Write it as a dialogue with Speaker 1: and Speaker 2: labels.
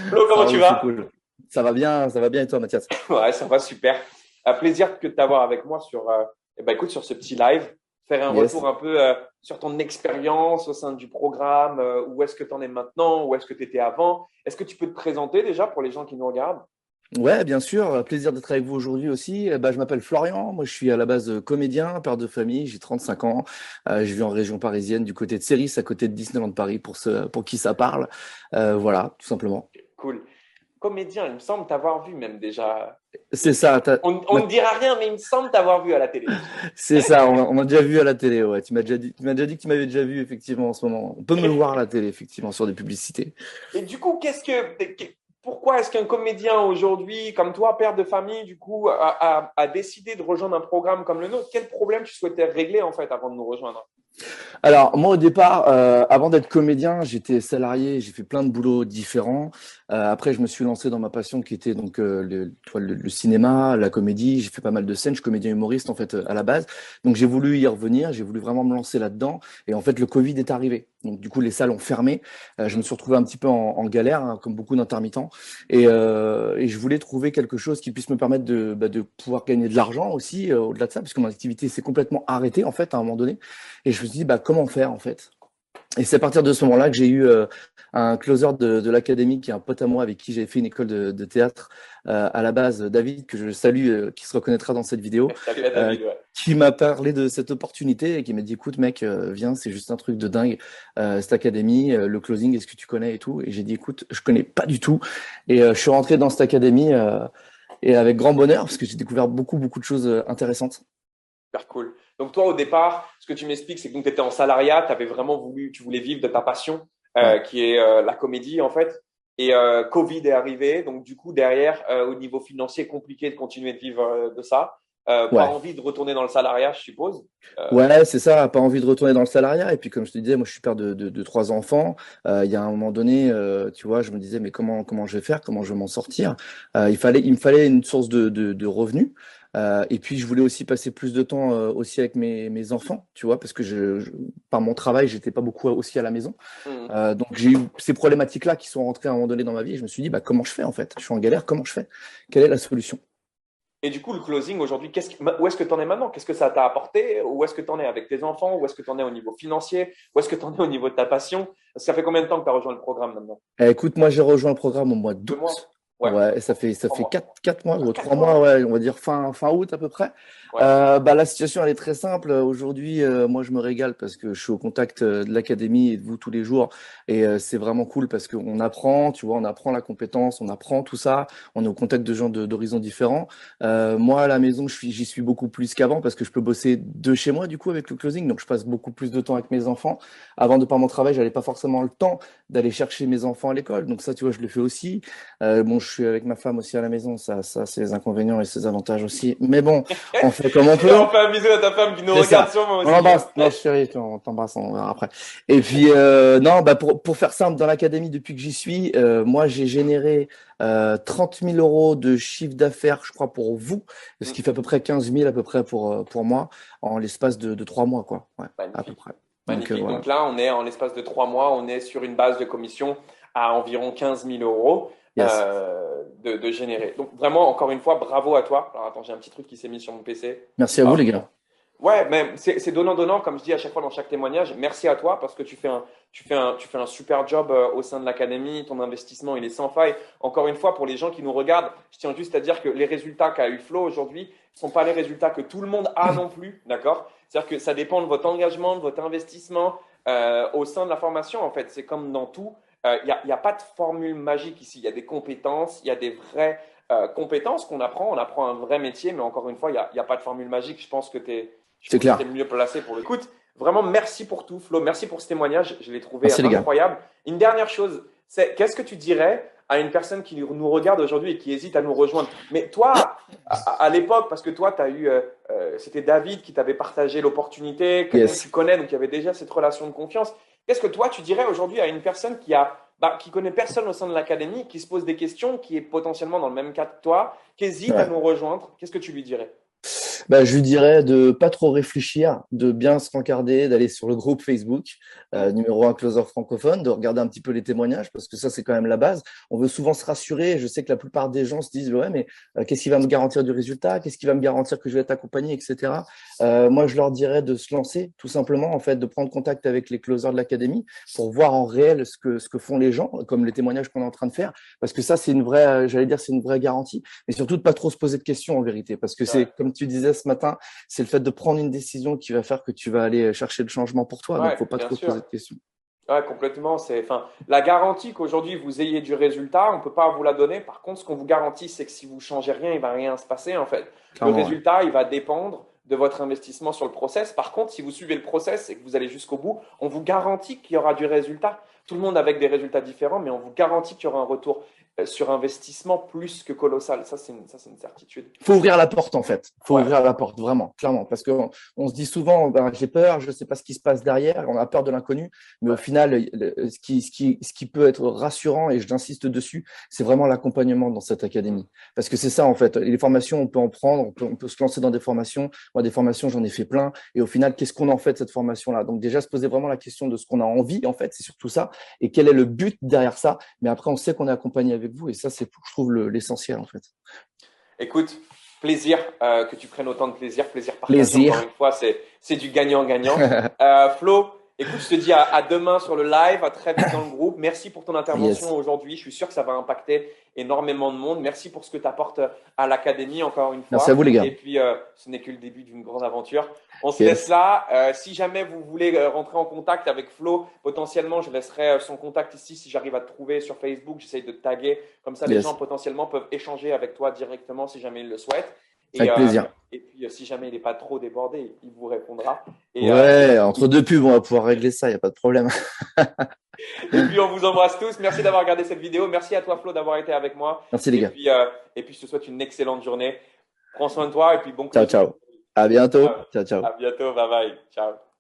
Speaker 1: Flo,
Speaker 2: Ça
Speaker 1: comment tu
Speaker 2: roule, c'est
Speaker 1: vas?
Speaker 2: cool. Ça va bien et toi, Mathias?
Speaker 1: Ouais, ça va super. Un plaisir que de t'avoir avec moi sur, écoute, sur ce petit live. Faire un
Speaker 2: Yes.
Speaker 1: retour un peu sur ton expérience au sein du programme. Où est-ce que tu en es maintenant? Où est-ce que tu étais avant? Est-ce que tu peux te présenter déjà pour les gens qui nous regardent?
Speaker 2: Ouais, bien sûr. Plaisir d'être avec vous aujourd'hui aussi. Bah, je m'appelle Florian. Moi, je suis à la base comédien, père de famille. J'ai 35 ans. Je vis en région parisienne, du côté de Céris, à côté de Disneyland Paris, pour qui ça parle. Voilà, tout simplement.
Speaker 1: Cool. Comédien, il me semble t'avoir vu même déjà.
Speaker 2: C'est ça.
Speaker 1: On ne dira rien, mais il me semble t'avoir vu à la télé.
Speaker 2: C'est ça. On m'a déjà vu à la télé. Ouais, tu m'as déjà dit que tu m'avais déjà vu effectivement en ce moment. On peut me voir à la télé effectivement sur des publicités.
Speaker 1: Et du coup, pourquoi est-ce qu'un comédien aujourd'hui, comme toi, père de famille, du coup, a décidé de rejoindre un programme comme le nôtre? Quel problème tu souhaitais régler en fait avant de nous rejoindre?
Speaker 2: Alors, moi, au départ, avant d'être comédien, j'étais salarié, j'ai fait plein de boulots différents. Après, je me suis lancé dans ma passion qui était donc tu vois, le cinéma, la comédie. J'ai fait pas mal de scènes, je suis comédien humoriste en fait à la base. Donc, j'ai voulu y revenir, j'ai voulu vraiment me lancer là-dedans. Et en fait, le Covid est arrivé. Donc, du coup, les salles ont fermé. Je me
Speaker 1: Mhm.
Speaker 2: suis retrouvé un petit peu en galère, hein, comme beaucoup d'intermittents. Et je voulais trouver quelque chose qui puisse me permettre de pouvoir gagner de l'argent aussi, au-delà de ça, parce que mon activité s'est complètement arrêtée en fait à un moment donné. Et je me suis dit, bah, comment faire en fait? Et c'est à partir de ce moment-là que j'ai eu un closer de l'académie, qui est un pote à moi avec qui j'avais fait une école de théâtre à la base, David, que je salue, qui se reconnaîtra dans cette vidéo,
Speaker 1: Salut à
Speaker 2: euh,
Speaker 1: David, ouais.
Speaker 2: qui m'a parlé de cette opportunité et qui m'a dit, écoute mec, viens, c'est juste un truc de dingue, cette académie, le closing, est-ce que tu connais et tout? Et j'ai dit, écoute, je connais pas du tout. Et je suis rentré dans cette académie et avec grand bonheur, parce que j'ai découvert beaucoup de choses intéressantes.
Speaker 1: Super cool. Donc toi, au départ, ce que tu m'expliques, c'est que tu étais en salariat, tu avais vraiment voulu, tu voulais vivre de ta passion,
Speaker 2: Ouais.
Speaker 1: qui est la comédie en fait. Et Covid est arrivé, donc du coup derrière, au niveau financier, compliqué de continuer de vivre de ça. Pas
Speaker 2: Ouais.
Speaker 1: envie de retourner dans le salariat, je suppose. Euh,
Speaker 2: Ouais, c'est ça, pas envie de retourner dans le salariat. Et puis, comme je te disais, moi, je suis père de trois enfants. Il y a un moment donné, tu vois, je me disais, mais comment je vais faire? Comment je vais m'en sortir? Il me fallait une source de revenus. Et puis, je voulais aussi passer plus de temps aussi avec mes enfants, tu vois, parce que par mon travail, j'étais pas beaucoup aussi à la maison.
Speaker 1: hmm.
Speaker 2: Donc, j'ai eu ces problématiques-là qui sont rentrées à un moment donné dans ma vie. Et je me suis dit, bah, comment je fais en fait? Je suis en galère, comment je fais? Quelle est la solution?
Speaker 1: Et du coup, le closing aujourd'hui, où est-ce que tu en es maintenant? Qu'est-ce que ça t'a apporté? Où est-ce que tu en es avec tes enfants? Où est-ce que tu en es au niveau financier? Où est-ce que tu en es au niveau de ta passion? Ça fait combien de temps que tu as rejoint le programme maintenant?
Speaker 2: Écoute, moi j'ai rejoint le programme au mois
Speaker 1: 2 mois?
Speaker 2: d'août.
Speaker 1: Ouais,
Speaker 2: Ouais, et ça
Speaker 1: 3
Speaker 2: fait
Speaker 1: mois.
Speaker 2: quatre mois,
Speaker 1: Ah,
Speaker 2: gros,
Speaker 1: 4
Speaker 2: 3 mois,
Speaker 1: mois?
Speaker 2: ouais, on va dire fin août à peu près.
Speaker 1: Ouais.
Speaker 2: Bah, la situation elle est très simple. Aujourd'hui, moi je me régale parce que je suis au contact de l'académie et de vous tous les jours. Et c'est vraiment cool parce qu'on apprend, tu vois, on apprend la compétence, on apprend tout ça. On est au contact de gens d'horizons différents. Moi à la maison, j'y suis beaucoup plus qu'avant parce que je peux bosser de chez moi du coup avec le closing. Donc je passe beaucoup plus de temps avec mes enfants. Avant de par mon travail, j'avais pas forcément le temps d'aller chercher mes enfants à l'école. Donc ça, tu vois, je le fais aussi. Bon, je suis avec ma femme aussi à la maison. Ça, c'est les inconvénients et ses avantages aussi. Mais bon, on fait comme on peut.
Speaker 1: On fait un bisou à ta femme qui nous
Speaker 2: C'est
Speaker 1: regarde
Speaker 2: ça.
Speaker 1: sûrement
Speaker 2: On
Speaker 1: aussi, hein.
Speaker 2: l'embrasse. Non, chérie, on t'embrasse, on verra après. Et puis, non, bah pour faire simple, dans l'académie, depuis que j'y suis, moi, j'ai généré 30 000 euros de chiffre d'affaires, je crois, pour vous, ce
Speaker 1: Mm.
Speaker 2: qui fait à peu près 15 000 à peu près pour moi, en l'espace de 3 mois, quoi. Ouais, à peu
Speaker 1: Magnifique.
Speaker 2: près. Donc,
Speaker 1: Magnifique.
Speaker 2: voilà.
Speaker 1: Donc là, on est en l'espace de 3 mois, on est sur une base de commission à environ 15 000 euros
Speaker 2: Yes.
Speaker 1: de générer. Donc vraiment, encore une fois, bravo à toi. Alors attends, j'ai un petit truc qui s'est mis sur mon PC.
Speaker 2: Merci à vous,
Speaker 1: Hop.
Speaker 2: les gars.
Speaker 1: Ouais, mais c'est donnant-donnant, comme je dis à chaque fois dans chaque témoignage. Merci à toi parce que tu fais un super job au sein de l'académie. Ton investissement, il est sans faille. Encore une fois, pour les gens qui nous regardent, je tiens juste à dire que les résultats qu'a eu Flo aujourd'hui ne sont pas les résultats que tout le monde a non plus. D'accord? C'est-à-dire que ça dépend de votre engagement, de votre investissement au sein de la formation. En fait, c'est comme dans tout. Il y a pas de formule magique ici. Il y a des compétences, il y a des vraies compétences qu'on apprend. On apprend un vrai métier, mais encore une fois, il y a pas de formule magique. Je
Speaker 2: C'est
Speaker 1: pense que tu es
Speaker 2: clair.
Speaker 1: le mieux placé pour le. Écoute, vraiment, merci pour tout, Flo. Merci pour ce témoignage. Je l'ai trouvé
Speaker 2: Merci, les gars.
Speaker 1: incroyable. Une dernière chose, c'est qu'est-ce que tu dirais à une personne qui nous regarde aujourd'hui et qui hésite à nous rejoindre? Mais toi, à l'époque, parce que toi, c'était David qui t'avait partagé l'opportunité, quelqu'un que
Speaker 2: Yes.
Speaker 1: tu connais, donc il y avait déjà cette relation de confiance. Qu'est-ce que toi, tu dirais aujourd'hui à une personne qui connaît personne au sein de l'académie, qui se pose des questions, qui est potentiellement dans le même cas que toi, qui hésite à
Speaker 2: Ouais.
Speaker 1: nous rejoindre? Qu'est-ce que tu lui dirais?
Speaker 2: Bah, je lui dirais de pas trop réfléchir, de bien se rencarder, d'aller sur le groupe Facebook,
Speaker 1: Mm.
Speaker 2: numéro un closer francophone, de regarder un petit peu les témoignages, parce que ça, c'est quand même la base. On veut souvent se rassurer. Je sais que la plupart des gens se disent, ouais, mais qu'est-ce qui va me garantir du résultat? Qu'est-ce qui va me garantir que je vais être accompagné, etc. Moi, je leur dirais de se lancer, tout simplement, en fait, de prendre contact avec les closers de l'académie pour voir en réel ce que font les gens, comme les témoignages qu'on est en train de faire, parce que ça, c'est une vraie, j'allais dire, c'est une vraie garantie, mais surtout de pas trop se poser de questions en vérité, parce que c'est,
Speaker 1: Ouais.
Speaker 2: comme tu disais ce matin, c'est le fait de prendre une décision qui va faire que tu vas aller chercher le changement pour toi, donc
Speaker 1: Ouais,
Speaker 2: faut pas
Speaker 1: bien
Speaker 2: trop se
Speaker 1: sûr.
Speaker 2: poser de questions.
Speaker 1: Ouais, complètement. Enfin, la garantie qu'aujourd'hui vous ayez du résultat, on ne peut pas vous la donner. Par contre, ce qu'on vous garantit, c'est que si vous changez rien, il va rien se passer en fait. Le
Speaker 2: Clairement, ouais.
Speaker 1: résultat, il va dépendre de votre investissement sur le process. Par contre, si vous suivez le process et que vous allez jusqu'au bout, on vous garantit qu'il y aura du résultat. Tout le monde avec des résultats différents, mais on vous garantit qu'il y aura un retour sur investissement plus que colossal. Ça, c'est une certitude.
Speaker 2: Faut ouvrir la porte en fait. Faut
Speaker 1: Ouais,
Speaker 2: ouvrir la porte vraiment, clairement, parce que on se dit souvent, ben, j'ai peur, je sais pas ce qui se passe derrière, on a peur de l'inconnu, mais au
Speaker 1: ouais.
Speaker 2: final, ce qui peut être rassurant et j'insiste dessus, c'est vraiment l'accompagnement dans cette
Speaker 1: Mm.
Speaker 2: académie, parce que c'est ça en fait. Les formations, on peut en prendre, on peut se lancer dans des formations. Moi, des formations, j'en ai fait plein, et au final, qu'est-ce qu'on en fait de cette formation-là? Donc déjà, se poser vraiment la question de ce qu'on a envie en fait, c'est surtout ça, et quel est le but derrière ça. Mais après, on sait qu'on est accompagné avec vous, et ça, c'est, je trouve, l'essentiel en fait.
Speaker 1: Écoute, plaisir que tu prennes autant de plaisir, plaisir partagé. Encore
Speaker 2: Plaisir.
Speaker 1: une fois, c'est du gagnant-gagnant. Flo, écoute, je te dis à demain sur le live, à très vite dans le groupe. Merci pour ton intervention
Speaker 2: Yes.
Speaker 1: aujourd'hui. Je suis sûr que ça va impacter énormément de monde. Merci pour ce que tu apportes à l'académie, encore une
Speaker 2: Merci à
Speaker 1: fois.
Speaker 2: vous, les gars.
Speaker 1: Et puis, ce n'est que le début d'une grande aventure. On se laisse
Speaker 2: Yes.
Speaker 1: là. Si jamais vous voulez rentrer en contact avec Flo, potentiellement, je laisserai son contact ici si j'arrive à te trouver sur Facebook. J'essaye de te taguer. Comme ça, les gens
Speaker 2: Yes.
Speaker 1: potentiellement peuvent échanger avec toi directement si jamais ils le souhaitent. Et,
Speaker 2: Avec plaisir.
Speaker 1: et puis, si jamais il n'est pas trop débordé, il vous répondra. Et
Speaker 2: Ouais, entre deux pubs, on va pouvoir régler ça, il n'y a pas de problème.
Speaker 1: et puis, on vous embrasse tous. Merci d'avoir regardé cette vidéo. Merci à toi, Flo, d'avoir été avec moi.
Speaker 2: Merci, les
Speaker 1: Et
Speaker 2: gars.
Speaker 1: puis, euh, et puis, je te souhaite une excellente journée. Prends soin de toi et puis bon
Speaker 2: Ciao,
Speaker 1: closing.
Speaker 2: ciao. À
Speaker 1: Ciao.
Speaker 2: bientôt. Ciao, ciao.
Speaker 1: À bientôt. Bye bye. Ciao.